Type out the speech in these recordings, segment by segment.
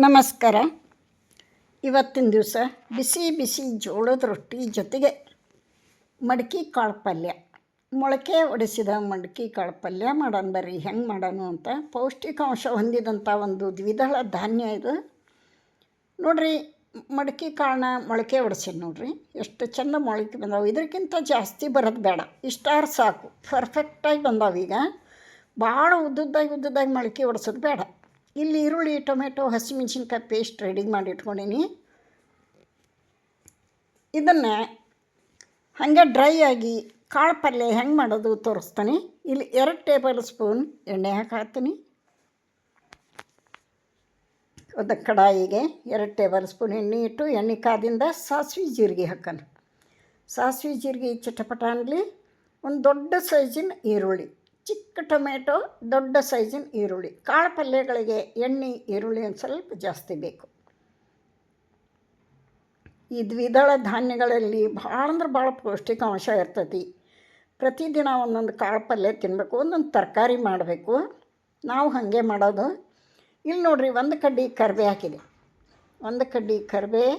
ನಮಸ್ಕಾರ. ಇವತ್ತಿನ ದಿವಸ ಬಿಸಿ ಬಿಸಿ ಜೋಳದ ರೊಟ್ಟಿ ಜೊತೆಗೆ ಮಡಕೆ ಕಾಳು ಪಲ್ಯ, ಮೊಳಕೆ ಒಡಿಸಿದ ಮಡಕೆ ಕಾಳು ಪಲ್ಯ ಮಾಡೋಣ ಬರ್ರಿ. ಹೆಂಗೆ ಮಾಡೋಣ ಅಂತ. ಪೌಷ್ಟಿಕಾಂಶ ಹೊಂದಿದಂಥ ಒಂದು ದ್ವಿದಳ ಧಾನ್ಯ ಇದು ನೋಡಿರಿ. ಮಡಕೆ ಕಾಳನ್ನ ಮೊಳಕೆ ಒಡಿಸಿ ನೋಡಿರಿ, ಎಷ್ಟು ಚೆಂದ ಮೊಳಕೆ ಬಂದಾವೆ. ಇದಕ್ಕಿಂತ ಜಾಸ್ತಿ ಬರೋದು ಬೇಡ, ಇಷ್ಟಾರು ಸಾಕು. ಪರ್ಫೆಕ್ಟಾಗಿ ಬಂದಾವೀಗ. ಭಾಳ ಉದ್ದುದ್ದಾಗಿ ಮೊಳಕೆ ಒಡಿಸೋದು ಬೇಡ. ಇಲ್ಲಿ ಈರುಳ್ಳಿ, ಟೊಮೆಟೊ, ಹಸಿಮೆಣ್ಸಿನ್ಕಾಯಿ ಪೇಸ್ಟ್ ರೆಡಿ ಮಾಡಿ ಇಟ್ಕೊಂಡೀನಿ. ಇದನ್ನು ಹಾಗೆ ಡ್ರೈ ಆಗಿ ಕಾಳು ಪಲ್ಯ ಹೆಂಗೆ ಮಾಡೋದು ತೋರಿಸ್ತಾನೆ. ಇಲ್ಲಿ 2 ಟೇಬಲ್ ಸ್ಪೂನ್ ಎಣ್ಣೆ ಹಾಕ್ತೀನಿ. ಒಂದು ಕಡಾಯಿಗೆ 2 ಟೇಬಲ್ ಸ್ಪೂನ್ ಎಣ್ಣೆ ಇಟ್ಟು, ಎಣ್ಣೆ ಕಾದಿಂದ ಸಾಸಿವೆ ಜೀರಿಗೆ ಹಾಕೋಣ. ಸಾಸಿವೆ ಜೀರಿಗೆ ಚಟಪಟ ಅನ್ನಲಿ. ಒಂದು ದೊಡ್ಡ ಸೈಜಿನ ಈರುಳ್ಳಿ, ಚಿಕ್ಕ ಟೊಮೆಟೊ, ದೊಡ್ಡ ಸೈಜಿನ ಈರುಳ್ಳಿ. ಕಾಳು ಪಲ್ಯಗಳಿಗೆ ಎಣ್ಣೆ ಈರುಳ್ಳಿ ಒಂದು ಸ್ವಲ್ಪ ಜಾಸ್ತಿ ಬೇಕು. ಈ ದ್ವಿದಳ ಧಾನ್ಯಗಳಲ್ಲಿ ಭಾಳ ಅಂದ್ರೆ ಭಾಳ ಪೌಷ್ಟಿಕಾಂಶ ಇರ್ತೈತಿ. ಪ್ರತಿದಿನ ಒಂದೊಂದು ಕಾಳು ಪಲ್ಯ ತಿನ್ನಬೇಕು, ಒಂದೊಂದು ತರಕಾರಿ ಮಾಡಬೇಕು. ನಾವು ಹಾಗೆ ಮಾಡೋದು. ಇಲ್ಲಿ ನೋಡಿರಿ, ಒಂದು ಕಡ್ಡಿ ಕರಿಬೇವು ಹಾಕಿದೆ. ಒಂದು ಕಡ್ಡಿ ಕರಿಬೇವು,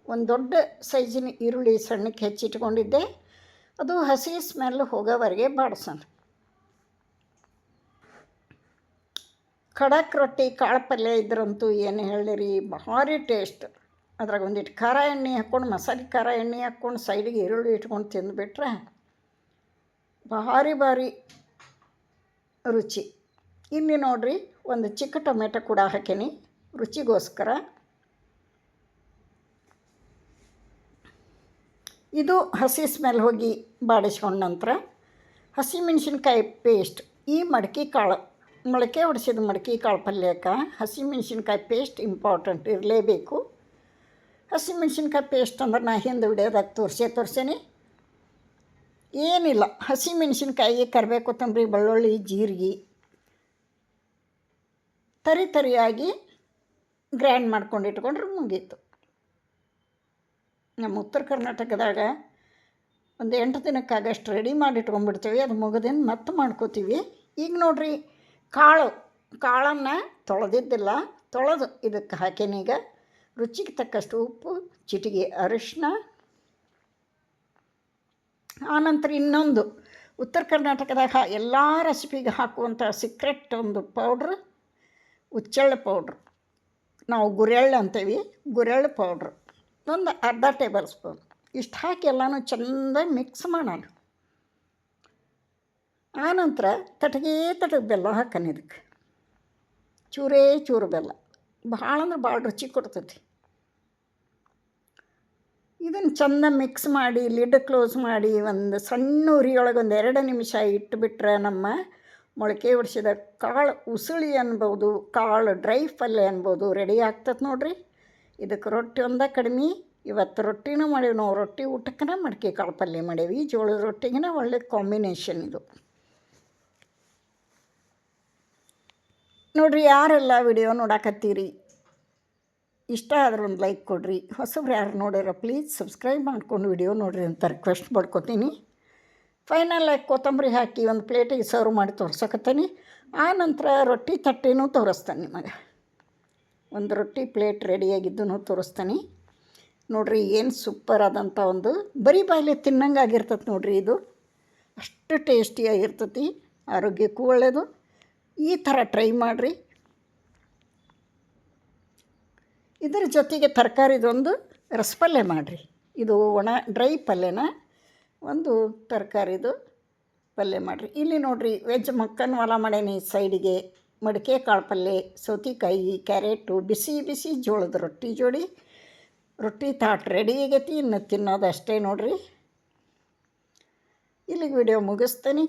ಒಂದು ದೊಡ್ಡ ಸೈಜಿನ ಈರುಳ್ಳಿ ಸಣ್ಣಕ್ಕೆ ಹೆಚ್ಚಿಟ್ಕೊಂಡಿದ್ದೆ. ಅದು ಹಸಿ ಸ್ಮೆಲ್ ಹೋಗೋವರೆಗೆ ಬಾಡಿಸೋಣ. ಖಡಕ್ ರೊಟ್ಟಿ ಕಾಳು ಪಲ್ಯ ಇದ್ರಂತೂ ಏನು ಹೇಳಿರಿ, ಭಾರಿ ಟೇಸ್ಟ್. ಅದ್ರಾಗ ಒಂದಿಟ್ಟು ಖಾರ ಎಣ್ಣೆ ಹಾಕ್ಕೊಂಡು, ಮಸಾಲೆ ಖಾರ ಎಣ್ಣೆ ಹಾಕ್ಕೊಂಡು ಸೈಡಿಗೆ ಈರುಳ್ಳಿ ಇಟ್ಕೊಂಡು ತಿಂದುಬಿಟ್ರೆ ಭಾರಿ ರುಚಿ. ಇಲ್ಲಿ ನೋಡಿರಿ, ಒಂದು ಚಿಕ್ಕ ಟೊಮೆಟೊ ಕೂಡ ಹಾಕೀನಿ ರುಚಿಗೋಸ್ಕರ. ಇದು ಹಸಿ ಸ್ಮೆಲ್ ಹೋಗಿ ಬಾಡಿಸ್ಕೊಂಡ ನಂತರ ಹಸಿಮೆಣ್ಸಿನ್ಕಾಯಿ ಪೇಸ್ಟ್. ಈ ಮಡಕೆ ಕಾಳು, ಮೊಳಕೆ ಹೊಡಿಸಿದ ಮಡಕೆ ಕಾಳು ಪಲ್ಯಕ್ಕೆ ಹಸಿಮೆಣ್ಸಿನ್ಕಾಯಿ ಪೇಸ್ಟ್ ಇಂಪಾರ್ಟೆಂಟ್ ಇರಲೇಬೇಕು. ಹಸಿಮೆಣ್ಸಿನ್ಕಾಯಿ ಪೇಸ್ಟ್ ಅಂದ್ರೆ ನಾ ಹಿಂದೆ ವಿಡಿಯೋದಾಗ ತೋರಿಸೇನಿ. ಏನಿಲ್ಲ, ಹಸಿಮೆಣ್ಸಿನ್ಕಾಯಿ, ಕರಿಬೇವು, ಕೊತ್ತಂಬರಿ, ಬೆಳ್ಳುಳ್ಳಿ, ಜೀರಿಗೆ ತರಿಯಾಗಿ ಗ್ರೈಂಡ್ ಮಾಡ್ಕೊಂಡು ಇಟ್ಕೊಂಡ್ರೆ ಮುಗೀತು. ನಮ್ಮ ಉತ್ತರ ಕರ್ನಾಟಕದಾಗ ಒಂದು 8 ದಿನಕ್ಕಾಗಷ್ಟು ರೆಡಿ ಮಾಡಿ ಇಟ್ಕೊಂಡ್ಬಿಡ್ತೀವಿ. ಅದು ಮುಗಿದಿಂದ ಮತ್ತೆ ಮಾಡ್ಕೋತೀವಿ. ಈಗ ನೋಡಿರಿ, ಕಾಳನ್ನು ತೊಳೆದಿದ್ದಿಲ್ಲ, ತೊಳೆದು ಇದಕ್ಕೆ ಹಾಕೀನೀಗ. ರುಚಿಗೆ ತಕ್ಕಷ್ಟು ಉಪ್ಪು, ಚಿಟಿಗೆ ಅರಿಶಿನ. ಆನಂತರ ಇನ್ನೊಂದು ಉತ್ತರ ಕರ್ನಾಟಕದಾಗ ಎಲ್ಲ ರೆಸಿಪಿಗೆ ಹಾಕುವಂಥ ಸೀಕ್ರೆಟ್ ಒಂದು ಪೌಡ್ರ್, ಹುಚ್ಚೆಳ್ಳು ಪೌಡ್ರ್. ನಾವು ಗುರೆಳ್ಳು ಅಂತೀವಿ, ಗುರೆಳ್ಳು ಪೌಡ್ರ್ ಒಂದು ಅರ್ಧ ಟೇಬಲ್ ಸ್ಪೂನ್. ಇಷ್ಟು ಹಾಕಿ ಎಲ್ಲನೂ ಚೆಂದ ಮಿಕ್ಸ್ ಮಾಡೋಣ. ಆನಂತರ ತಟಗೆ ಬೆಲ್ಲ ಹಾಕೋಣ. ಇದಕ್ಕೆ ಚೂರು ಬೆಲ್ಲ, ಭಾಳ ಅಂದ್ರೆ ಭಾಳ ರುಚಿ ಕೊಡ್ತೈತಿ. ಇದನ್ನು ಚೆಂದ ಮಿಕ್ಸ್ ಮಾಡಿ ಲಿಡ್ ಕ್ಲೋಸ್ ಮಾಡಿ ಒಂದು ಸಣ್ಣ ಉರಿಯೊಳಗೆ ಒಂದು 2 ನಿಮಿಷ ಇಟ್ಟುಬಿಟ್ರೆ ನಮ್ಮ ಮೊಳಕೆ ಹೊಡಿಸಿದ ಕಾಳು ಉಸುಳಿ ಅನ್ಬೋದು, ಕಾಳು ಡ್ರೈ ಪಲ್ಯ ಅನ್ಬೋದು ರೆಡಿ ಆಗ್ತದೆ ನೋಡಿರಿ. ಇದಕ್ಕೆ ರೊಟ್ಟಿ ಒಂದೇ ಕಡಿಮೆ. ಇವತ್ತು ರೊಟ್ಟಿನೂ ಮಾಡೀವಿ ನಾವು. ರೊಟ್ಟಿ ಊಟಕ್ಕನ ಮಡಕೆ ಕಾಳು ಪಲ್ಯ ಮಾಡೀವಿ. ಜೋಳದ ರೊಟ್ಟಿಗಿನ ಒಳ್ಳೆ ಕಾಂಬಿನೇಷನ್ ಇದು ನೋಡಿರಿ. ಯಾರೆಲ್ಲ ವಿಡಿಯೋ ನೋಡಾಕತ್ತೀರಿ, ಇಷ್ಟ ಆದ್ರೆ ಒಂದು ಲೈಕ್ ಕೊಡಿರಿ. ಹೊಸಬ್ರು ಯಾರು ನೋಡಿರೋ ಪ್ಲೀಸ್ ಸಬ್ಸ್ಕ್ರೈಬ್ ಮಾಡ್ಕೊಂಡು ವಿಡಿಯೋ ನೋಡಿರಿ ಅಂತ ರಿಕ್ವೆಸ್ಟ್ ಮಾಡ್ಕೊತೀನಿ. ಫೈನಲಾಗಿ ಕೊತ್ತಂಬರಿ ಹಾಕಿ ಒಂದು ಪ್ಲೇಟಿಗೆ ಸರ್ವ್ ಮಾಡಿ ತೋರ್ಸಕತ್ತೀನಿ. ಆನಂತರ ರೊಟ್ಟಿ ತಟ್ಟೆನೂ ತೋರಿಸ್ತಾನೆ ನಿಮಗೆ. ಒಂದು ರೊಟ್ಟಿ ಪ್ಲೇಟ್ ರೆಡಿಯಾಗಿದ್ದೂ ತೋರಿಸ್ತಾನೆ ನೋಡಿರಿ. ಏನು ಸೂಪರ್ ಆದಂಥ ಒಂದು ಬರೀ ಬಾಯಿಲೆ ತಿನ್ನಂಗೆ ಆಗಿರ್ತದೆ ನೋಡಿರಿ. ಇದು ಅಷ್ಟು ಟೇಸ್ಟಿಯಾಗಿರ್ತೈತಿ, ಆರೋಗ್ಯಕ್ಕೂ ಒಳ್ಳೆಯದು. ಈ ಥರ ಟ್ರೈ ಮಾಡಿರಿ. ಇದರ ಜೊತೆಗೆ ತರಕಾರಿದೊಂದು ರಸಪಲ್ಯ ಮಾಡಿರಿ. ಇದು ಒಣ ಡ್ರೈ ಪಲ್ಯನ ಒಂದು ತರಕಾರಿದು ಪಲ್ಯ ಮಾಡಿರಿ. ಇಲ್ಲಿ ನೋಡಿರಿ, ವೆಜ್ ಮಕ್ಕನ್ ವಾಲ ಮಾಡೀನಿ. ಸೈಡಿಗೆ ಮಡಿಕೆ ಕಾಳು ಪಲ್ಯ, ಸೌತೆಕಾಯಿ, ಕ್ಯಾರೆಟು, ಬಿಸಿ ಜೋಳದ ರೊಟ್ಟಿ ಜೋಡಿ ರೊಟ್ಟಿ ತಾಟ್ ರೆಡಿ ಆಗೈತಿ. ಇನ್ನು ತಿನ್ನೋದು ಅಷ್ಟೇ ನೋಡಿರಿ. ಇಲ್ಲಿಗೆ ವಿಡಿಯೋ ಮುಗಿಸ್ತೇನೆ.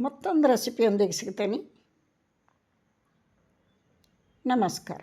ಮತ್ತೊಂದು ರೆಸಿಪಿಯೊಂದಿಗೆ ಸಿಗ್ತೇನೆ. ನಮಸ್ಕಾರ.